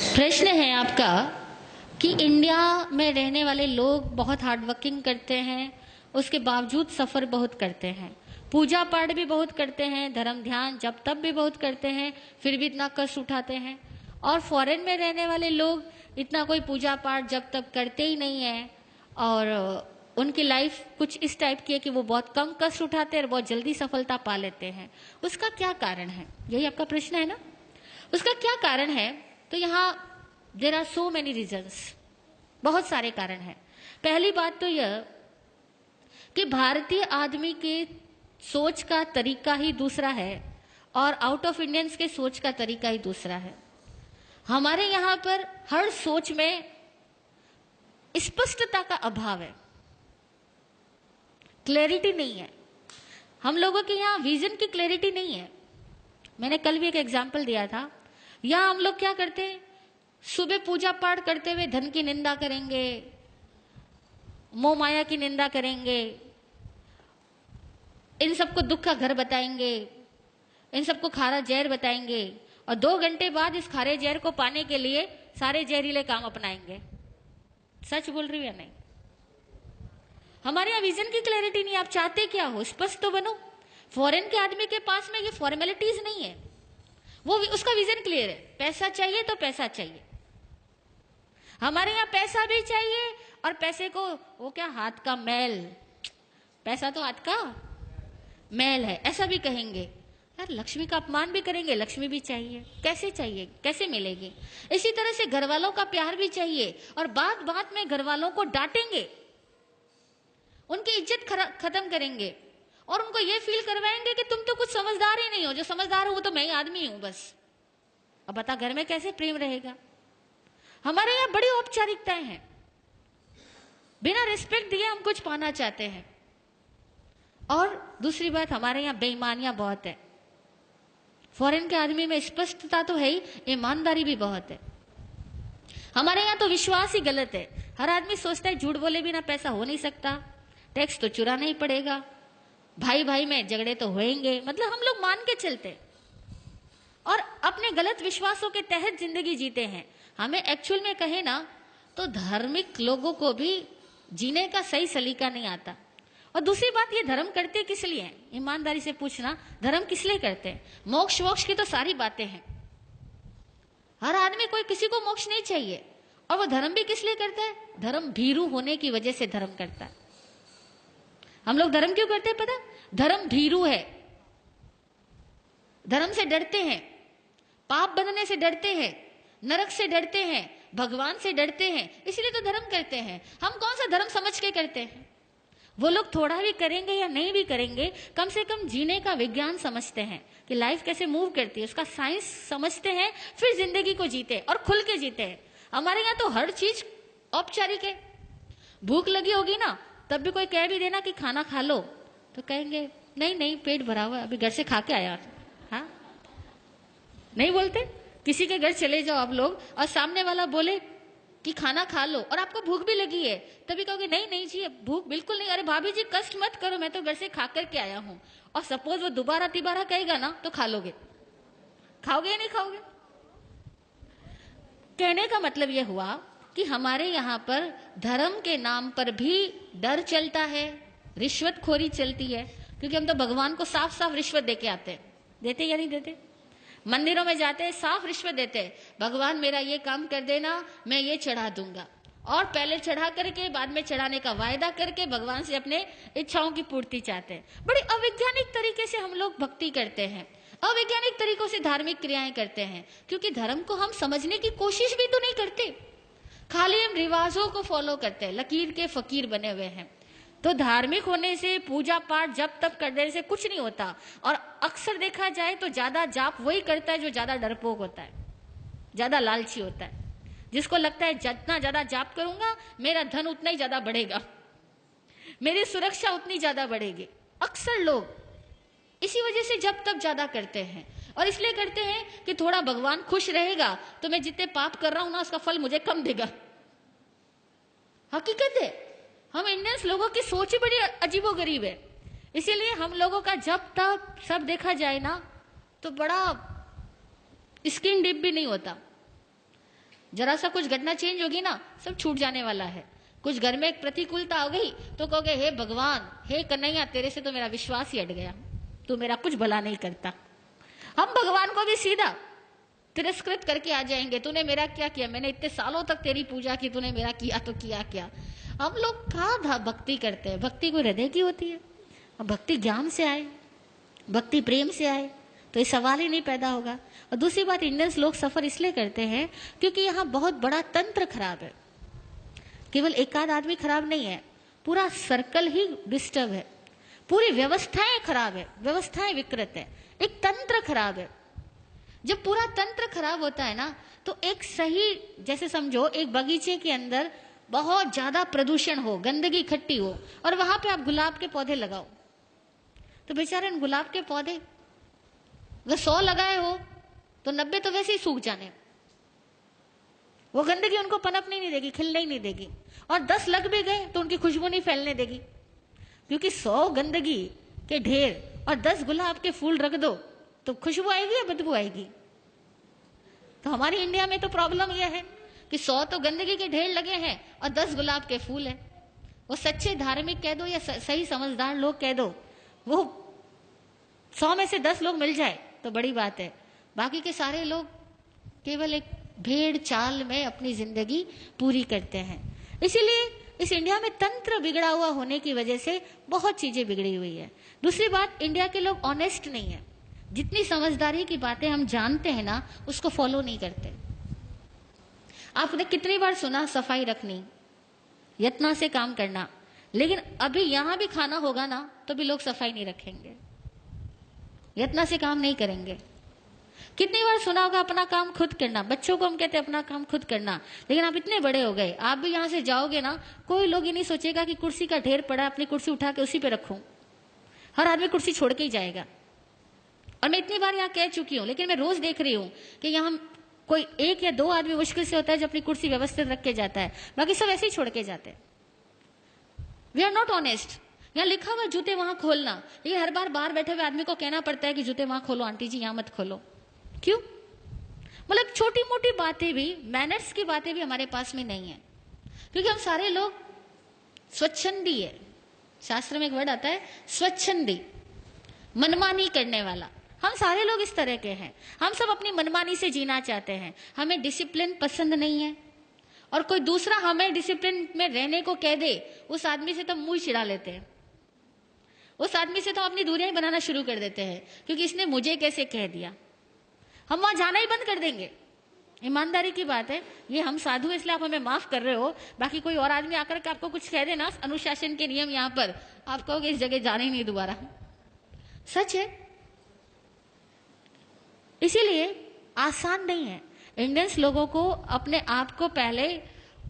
प्रश्न है आपका कि इंडिया में रहने वाले लोग बहुत हार्ड वर्किंग करते हैं, उसके बावजूद सफ़र बहुत करते हैं, पूजा पाठ भी बहुत करते हैं, धर्म ध्यान जब तब भी बहुत करते हैं, फिर भी इतना कष्ट उठाते हैं। और फॉरेन में रहने वाले लोग इतना कोई पूजा पाठ जब तब करते ही नहीं है और उनकी लाइफ कुछ इस टाइप की है कि वो बहुत कम कष्ट उठाते हैं और बहुत जल्दी सफलता पा लेते हैं। उसका क्या कारण है? यही आपका प्रश्न है ना। उसका क्या कारण है? तो यहाँ there are so many reasons, बहुत सारे कारण हैं। पहली बात तो यह कि भारतीय आदमी के सोच का तरीका ही दूसरा है और आउट ऑफ इंडियंस के सोच का तरीका ही दूसरा है। हमारे यहाँ पर हर सोच में स्पष्टता का अभाव है, क्लैरिटी नहीं है। हम लोगों के यहाँ विजन की क्लैरिटी नहीं है। मैंने कल भी एक एग्जाम्पल दिया था। यहाँ हम लोग क्या करते हैं, सुबह पूजा पाठ करते हुए धन की निंदा करेंगे, मोह माया की निंदा करेंगे, इन सबको दुख का घर बताएंगे, इन सबको खारा जहर बताएंगे और 2 घंटे बाद इस खारे जहर को पाने के लिए सारे जहरीले काम अपनाएंगे। सच बोल रही हूं या नहीं? हमारे यहाँ विजन की क्लैरिटी नहीं। आप चाहते क्या हो, स्पष्ट तो बनो। फॉरेन के आदमी के पास में ये फॉर्मेलिटीज नहीं है, वो उसका विजन क्लियर है। पैसा चाहिए तो पैसा चाहिए। हमारे यहाँ पैसा भी चाहिए और पैसे को वो क्या, हाथ का मैल, पैसा तो हाथ का मैल है, ऐसा भी कहेंगे। यार लक्ष्मी का अपमान भी करेंगे, लक्ष्मी भी चाहिए। कैसे चाहिए, कैसे मिलेगी? इसी तरह से घर वालों का प्यार भी चाहिए और बात बात में घर वालों को डांटेंगे, उनकी इज्जत खत्म करेंगे और उनको ये फील करवाएंगे कि तुम तो कुछ समझदार ही नहीं हो, जो समझदार हो वो तो मैं ही आदमी हूं बस। अब बता घर में कैसे प्रेम रहेगा? हमारे यहाँ बड़ी औपचारिकताएं हैं, बिना रिस्पेक्ट दिए हम कुछ पाना चाहते हैं। और दूसरी बात, हमारे यहाँ बेईमानियां बहुत है। फॉरेन के आदमी में स्पष्टता तो है ही, ईमानदारी भी बहुत है। हमारे यहाँ तो विश्वास ही गलत है। हर आदमी सोचता है झूठ बोले बिना पैसा हो नहीं सकता, टैक्स तो चुराना ही पड़ेगा, भाई भाई में झगड़े तो होंगे, मतलब हम लोग मान के चलते और अपने गलत विश्वासों के तहत जिंदगी जीते हैं। हमें एक्चुअल में कहे ना तो धार्मिक लोगों को भी जीने का सही सलीका नहीं आता। और दूसरी बात, ये धर्म करते किस लिए हैं? ईमानदारी से पूछना, धर्म किस लिए करते हैं? मोक्ष वोक्ष की तो सारी बातें हैं। हर आदमी, कोई किसी को मोक्ष नहीं चाहिए। और वो धर्म भी किस लिए करता है? धर्म भीरू होने की वजह से धर्म करता है। हम लोग धर्म क्यों करते हैं पता? धर्म भीरू है, धर्म से डरते हैं, पाप बनने से डरते हैं, नरक से डरते हैं, भगवान से डरते हैं, इसलिए तो धर्म करते हैं। हम कौन सा धर्म समझ के करते हैं? वो लोग थोड़ा भी करेंगे या नहीं भी करेंगे, कम से कम जीने का विज्ञान समझते हैं कि लाइफ कैसे मूव करती है, उसका साइंस समझते हैं, फिर जिंदगी को जीते और खुल के जीते हैं। हमारे यहाँ तो हर चीज औपचारिक है। भूख लगी होगी ना, तब भी कोई कह भी देना कि खाना खा लो तो कहेंगे नहीं नहीं पेट भरा हुआ है, अभी घर से खा के आया। हाँ, नहीं बोलते? किसी के घर चले जाओ आप लोग और सामने वाला बोले कि खाना खा लो और आपको भूख भी लगी है, तभी कहोगे नहीं नहीं जी भूख बिल्कुल नहीं, अरे भाभी जी कष्ट मत करो, मैं तो घर से खा करके आया हूं। और सपोज वो दोबारा तिबारा कहेगा ना तो खा लोगे। खाओगे या नहीं खाओगे? कहने का मतलब यह हुआ कि हमारे यहाँ पर धर्म के नाम पर भी डर चलता है, रिश्वतखोरी चलती है, क्योंकि हम तो भगवान को साफ साफ रिश्वत देके आते हैं। देते या नहीं देते? मंदिरों में जाते हैं, साफ रिश्वत देते हैं, भगवान मेरा ये काम कर देना, मैं ये चढ़ा दूंगा। और पहले चढ़ा करके बाद में चढ़ाने का वायदा करके भगवान से अपने इच्छाओं की पूर्ति चाहते हैं। बड़ी अवैज्ञानिक तरीके से हम लोग भक्ति करते हैं, अवैज्ञानिक तरीकों से धार्मिक क्रियाएं करते हैं, क्योंकि धर्म को हम समझने की कोशिश भी तो नहीं करते, खाली हम रिवाजों को फॉलो करते हैं, लकीर के फकीर बने हुए हैं। तो धार्मिक होने से, पूजा पाठ जब तब कर देने से कुछ नहीं होता। और अक्सर देखा जाए तो ज्यादा जाप वही करता है जो ज्यादा डरपोक होता है, ज्यादा लालची होता है, जिसको लगता है जितना ज्यादा जाप करूंगा मेरा धन उतना ही ज्यादा बढ़ेगा, मेरी सुरक्षा उतनी ज्यादा बढ़ेगी। अक्सर लोग इसी वजह से जब तब ज्यादा करते हैं और इसलिए करते हैं कि थोड़ा भगवान खुश रहेगा तो मैं जितने पाप कर रहा हूं ना उसका फल मुझे कम देगा। हकीकत है, हम इंडियंस लोगों की सोच ही बड़ी अजीबोगरीब है। इसीलिए हम लोगों का जब तक सब देखा जाए ना तो बड़ा स्किन डीप भी नहीं होता। जरा सा कुछ घटना चेंज होगी ना, सब छूट जाने वाला है। कुछ घर में एक प्रतिकूलता हो गई तो कहोगे हे भगवान, हे कन्हैया, तेरे से तो मेरा विश्वास ही हट गया, तू मेरा कुछ भला नहीं करता। हम भगवान को भी सीधा तिरस्कृत करके आ जाएंगे, तूने मेरा क्या किया, मैंने इतने सालों तक तेरी पूजा की, तूने मेरा किया तो किया क्या। हम लोग कहाँ भक्ति करते हैं? भक्ति कोई हृदय की होती है? भक्ति ज्ञान से आए, भक्ति प्रेम से आए तो ये सवाल ही नहीं पैदा होगा। और दूसरी बात, इंडियंस लोग सफर इसलिए करते हैं क्योंकि यहाँ बहुत बड़ा तंत्र खराब है। केवल एक आध आदमी खराब नहीं है, पूरा सर्कल ही डिस्टर्ब है, पूरी व्यवस्थाएं खराब है, व्यवस्थाएं विकृत है, एक तंत्र खराब है। जब पूरा तंत्र खराब होता है ना, तो एक सही, जैसे समझो एक बगीचे के अंदर बहुत ज्यादा प्रदूषण हो, गंदगी इकट्ठी हो, और वहां पे आप गुलाब के पौधे लगाओ, तो बेचारे गुलाब के पौधे अगर 100 लगाए हो तो 90 तो वैसे ही सूख जाने, वो गंदगी उनको पनपने नहीं देगी, खिलने ही नहीं देगी। और 10 लग भी गए तो उनकी खुशबू नहीं फैलने देगी, क्योंकि 100 गंदगी के ढेर और 10 गुलाब के फूल रख दो तो खुशबू आएगी या बदबू आएगी। तो हमारी इंडिया में तो प्रॉब्लम यह है कि 100 तो गंदगी के ढेर लगे हैं और 10 गुलाब के फूल हैं। वो सच्चे धार्मिक कह दो या सही समझदार लोग कह दो, वो 100 में से 10 लोग मिल जाए तो बड़ी बात है, बाकी के सारे लोग केवल एक भेड़ चाल में अपनी जिंदगी पूरी करते हैं। इसीलिए इस इंडिया में तंत्र बिगड़ा हुआ होने की वजह से बहुत चीजें बिगड़ी हुई है। दूसरी बात, इंडिया के लोग ऑनेस्ट नहीं है, जितनी समझदारी की बातें हम जानते हैं ना, उसको फॉलो नहीं करते। आपने कितनी बार सुना सफाई रखनी, यत्न से काम करना, लेकिन अभी यहां भी खाना होगा ना तो भी लोग सफाई नहीं रखेंगे, यत्न से काम नहीं करेंगे। कितनी बार सुना होगा अपना काम खुद करना, बच्चों को हम कहते हैं अपना काम खुद करना, लेकिन आप इतने बड़े हो गए, आप भी यहां से जाओगे ना, कोई लोग ये नहीं सोचेगा कि कुर्सी का ढेर पड़ा है, अपनी कुर्सी उठा के उसी पे रखूं। हर आदमी कुर्सी छोड़ के ही जाएगा। और मैं इतनी बार यहाँ कह चुकी हूं, लेकिन मैं रोज देख रही हूं कि यहाँ कोई 1 या 2 आदमी मुश्किल से होता है जो अपनी कुर्सी व्यवस्थित रख के जाता है, बाकी सब ऐसे ही छोड़ के जाते हैं। We are not honest. यहाँ लिखा हुआ जूते वहां खोलना, लेकिन हर बार बाहर बैठे हुए आदमी को कहना पड़ता है कि जूते वहां खोलो, आंटी जी यहाँ मत खोलो। क्यों? मतलब छोटी मोटी बातें भी, मैनर्स की बातें भी हमारे पास में नहीं है, क्योंकि हम सारे लोग स्वच्छंदी है। शास्त्र में एक वर्ड आता है स्वच्छंदी, मनमानी करने वाला। हम सारे लोग इस तरह के हैं, हम सब अपनी मनमानी से जीना चाहते हैं, हमें डिसिप्लिन पसंद नहीं है। और कोई दूसरा हमें डिसिप्लिन में रहने को कह दे, उस आदमी से तो मुंह चिढ़ा लेते हैं, उस आदमी से तो अपनी दूरियां बनाना शुरू कर देते हैं, क्योंकि इसने मुझे कैसे कह दिया। हम वहां जाना ही बंद कर देंगे। ईमानदारी की बात है, ये हम साधु इसलिए आप हमें माफ कर रहे हो, बाकी कोई और आदमी आकर के आपको कुछ कह देना, अनुशासन के नियम यहाँ पर, आप कहोगे इस जगह जाना ही नहीं दोबारा। सच है। इसीलिए आसान नहीं है। इंडियंस लोगों को अपने आप को पहले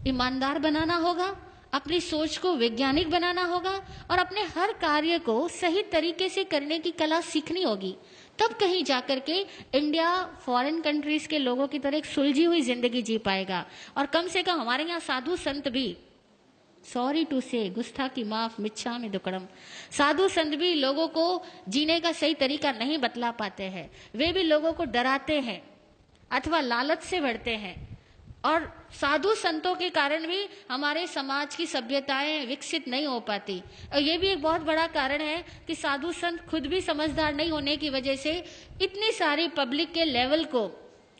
ईमानदार बनाना होगा, अपनी सोच को वैज्ञानिक बनाना होगा, और अपने हर कार्य को सही तरीके से करने की कला सीखनी होगी। तब कहीं जाकर के इंडिया फॉरेन कंट्रीज के लोगों की तरह एक सुलझी हुई जिंदगी जी पाएगा। और कम से कम हमारे यहाँ साधु संत भी, सॉरी टू से, गुस्ताखी माफ, मिच्छामि दुक्कडम, साधु संत भी लोगों को जीने का सही तरीका नहीं बतला पाते हैं। वे भी लोगों को डराते हैं अथवा लालच से भरते हैं, और साधु संतों के कारण भी हमारे समाज की सभ्यताएं विकसित नहीं हो पाती। और ये भी एक बहुत बड़ा कारण है कि साधु संत खुद भी समझदार नहीं होने की वजह से इतनी सारी पब्लिक के लेवल को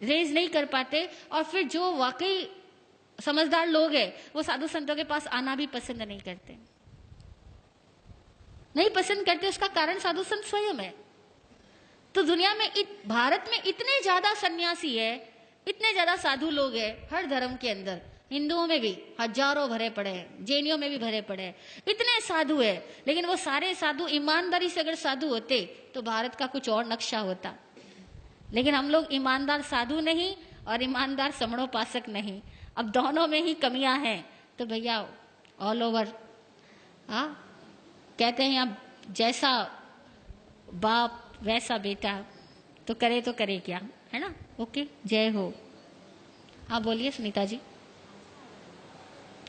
रेज नहीं कर पाते, और फिर जो वाकई समझदार लोग हैं वो साधु संतों के पास आना भी पसंद नहीं करते, नहीं पसंद करते। उसका कारण साधु संत स्वयं है। तो दुनिया में भारत में इतने ज्यादा सन्यासी है, इतने ज्यादा साधु लोग हैं, हर धर्म के अंदर, हिंदुओं में भी हजारों भरे पड़े हैं, जैनियों में भी भरे पड़े हैं, इतने साधु है। लेकिन वो सारे साधु ईमानदारी से अगर साधु होते तो भारत का कुछ और नक्शा होता। लेकिन हम लोग ईमानदार साधु नहीं और ईमानदार समणोपासक नहीं, अब दोनों में ही कमियां हैं। तो भैया ऑल ओवर कहते हैं अब जैसा बाप वैसा बेटा, तो करे क्या, है ना। ओके, जय हो। हाँ बोलिए सुनीता जी।